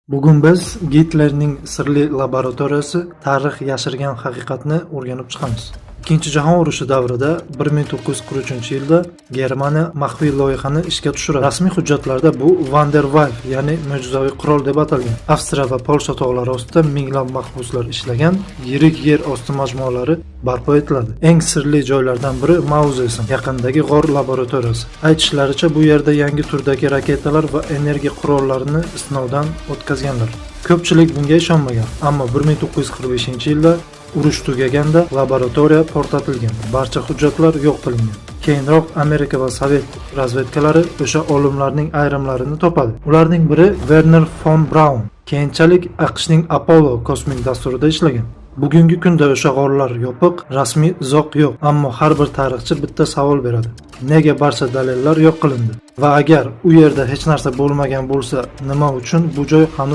Bugun biz Gitlerning sirli laboratoriyasi tarix yashirgan haqiqatni o'rganib chiqamiz. Ikkinchi jahon urushi davrida 1943-yilda Germaniya maxfiy loyihani ishga tushiradi. Rasmiy hujjatlarda bu Van der Weyf, ya'ni mo'jizaviy qurol deb atalgan. Avstriya va Polsha tog'lari ostida minglab mahbuslar ishlagan yirik yer osti majmualari barpo etiladi. Eng sirli joylardan biri Mauzesin yaqinidagi g'or laboratoriyasi. Aytishlaricha, bu yerda yangi turdagi raketalar va energiya qurollarini sinovdan o'tkazganlar. Ko'pchilik bunga ishonmagan, ammo 1945-yilda urush tugaganda laboratoriya portlatilgan, barcha hujjatlar yo'q qilingan. Keyinroq Amerika va Sovet razvedkalari o'sha olimlarning ayrimlarini topadi. Ularning biri Werner von Braun, keyinchalik AQShning Apollo kosmik dasturida ishlagan. Bugungi kunda o'sha g'orlar yopiq, rasmiy izoh yo'q, ammo har bir tarixchi bitta savol beradi: nega barcha dalillar yo'q qilindi? Va agar u yerda hech narsa bo'lmagan bo'lsa, nima uchun bu joy hanuz